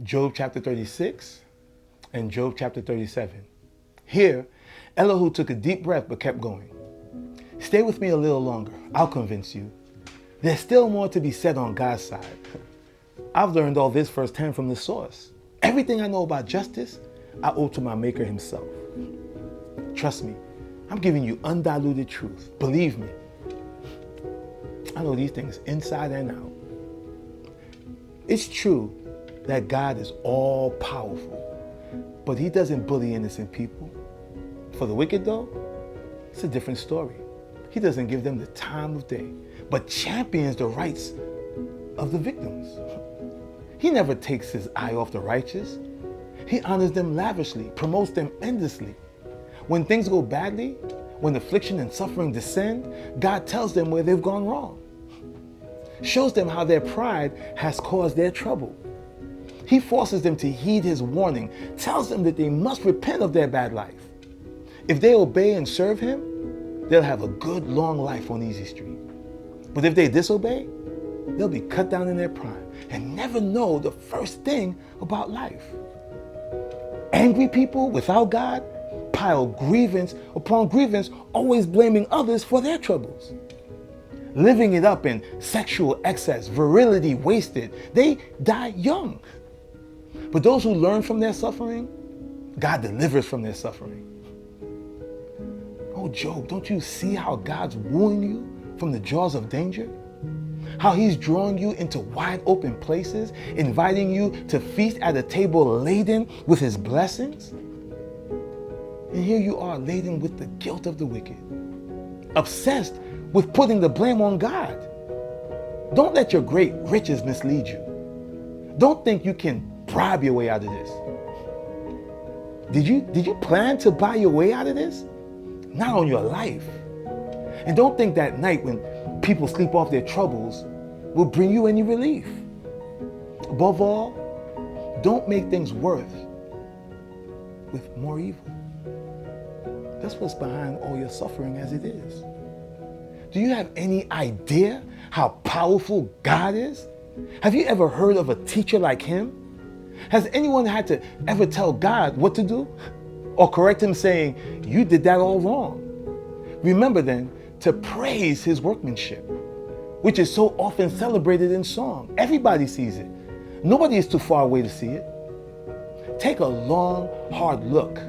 Job chapter 36 and Job chapter 37. Here, Elihu took a deep breath but kept going. Stay with me a little longer. I'll convince you. There's still more to be said on God's side. I've learned all this firsthand from the source. Everything I know about justice, I owe to my Maker himself. Trust me, I'm giving you undiluted truth. Believe me. I know these things inside and out. It's true that God is all powerful, but he doesn't bully innocent people. For the wicked though, it's a different story. He doesn't give them the time of day, but champions the rights of the victims. He never takes his eye off the righteous. He honors them lavishly, promotes them endlessly. When things go badly, when affliction and suffering descend, God tells them where they've gone wrong. Shows them how their pride has caused their trouble. He forces them to heed his warning, tells them that they must repent of their bad life. If they obey and serve him, they'll have a good long life on Easy Street. But if they disobey, they'll be cut down in their prime and never know the first thing about life. Angry people without God pile grievance upon grievance, always blaming others for their troubles. Living it up in sexual excess, virility wasted, they die young. But those who learn from their suffering, God delivers from their suffering. Oh, Job, don't you see how God's wooing you from the jaws of danger? How he's drawing you into wide open places, inviting you to feast at a table laden with his blessings? And here you are laden with the guilt of the wicked, obsessed with putting the blame on God. Don't let your great riches mislead you. Don't think you can bribe your way out of this. Did you plan to buy your way out of this? Not on your life. And don't think that night when people sleep off their troubles will bring you any relief. Above all, don't make things worse with more evil. That's what's behind all your suffering as it is. Do you have any idea how powerful God is? Have you ever heard of a teacher like him? Has anyone had to ever tell God what to do? Or correct him saying, you did that all wrong? Remember then to praise his workmanship, which is so often celebrated in song. Everybody sees it. Nobody is too far away to see it. Take a long, hard look.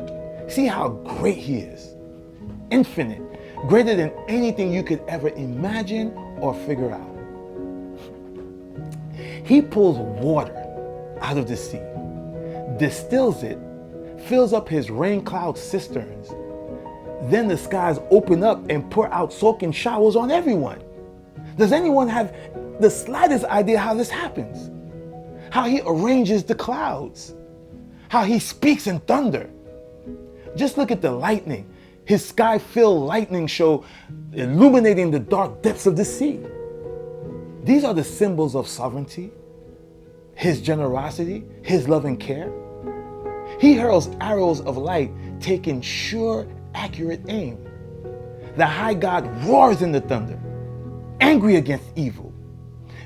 See how great he is. Infinite, greater than anything you could ever imagine or figure out. He pulls water out of the sea, distills it, fills up his rain cloud cisterns. Then the skies open up and pour out soaking showers on everyone. Does anyone have the slightest idea how this happens? How he arranges the clouds? How he speaks in thunder? Just look at the lightning, his sky-filled lightning show illuminating the dark depths of the sea. These are the symbols of sovereignty, his generosity, his love and care. He hurls arrows of light, taking sure, accurate aim. The high God roars in the thunder, angry against evil.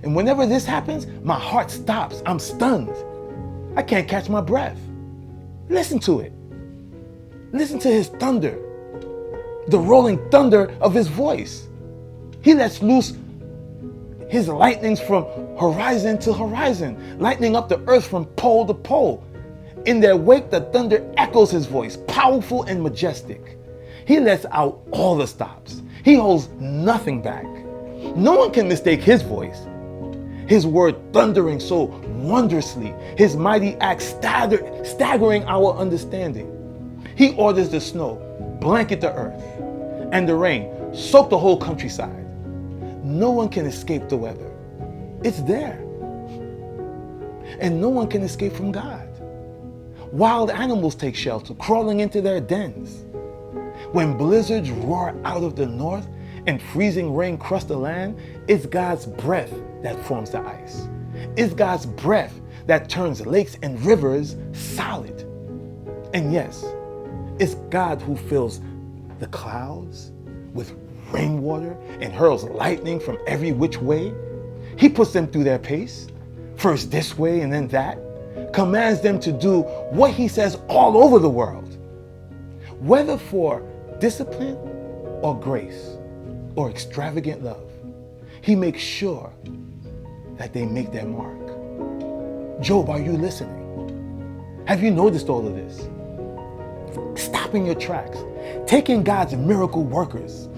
And whenever this happens, my heart stops. I'm stunned. I can't catch my breath. Listen to it. Listen to his thunder, the rolling thunder of his voice. He lets loose his lightnings from horizon to horizon, lightning up the earth from pole to pole. In their wake, the thunder echoes his voice, powerful and majestic. He lets out all the stops. He holds nothing back. No one can mistake his voice. His word thundering so wondrously, his mighty acts staggering our understanding. He orders the snow, blanket the earth, and the rain, soak the whole countryside. No one can escape the weather. It's there. And no one can escape from God. Wild animals take shelter, crawling into their dens. When blizzards roar out of the north and freezing rain crust the land, it's God's breath that forms the ice. It's God's breath that turns lakes and rivers solid. And yes, it's God who fills the clouds with rainwater and hurls lightning from every which way. He puts them through their pace, first this way and then that, commands them to do what he says all over the world. Whether for discipline or grace or extravagant love, he makes sure that they make their mark. Job, are you listening? Have you noticed all of this? Stop in your tracks. Take in God's miracle workers.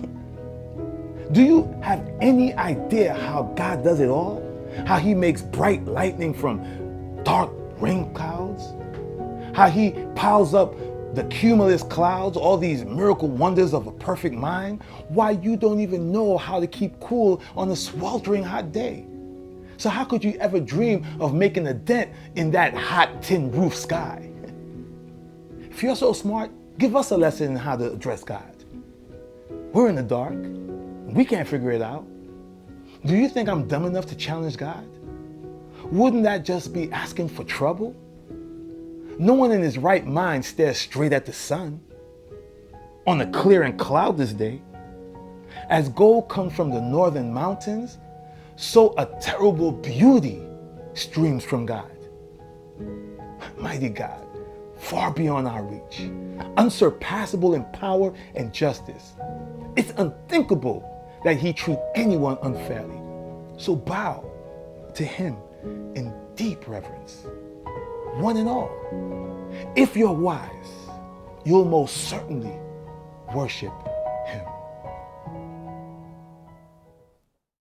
Do you have any idea how God does it all? How he makes bright lightning from dark rain clouds? How he piles up the cumulus clouds, all these miracle wonders of a perfect mind? Why, you don't even know how to keep cool on a sweltering hot day. So how could you ever dream of making a dent in that hot tin roof sky? If you're so smart, give us a lesson in how to address God. We're in the dark. We can't figure it out. Do you think I'm dumb enough to challenge God? Wouldn't that just be asking for trouble? No one in his right mind stares straight at the sun on a clear and cloudless day. As gold comes from the northern mountains, so a terrible beauty streams from God. Mighty God, far beyond our reach, unsurpassable in power and justice. It's unthinkable that he treat anyone unfairly. So bow to him in deep reverence, one and all. If you're wise, you'll most certainly worship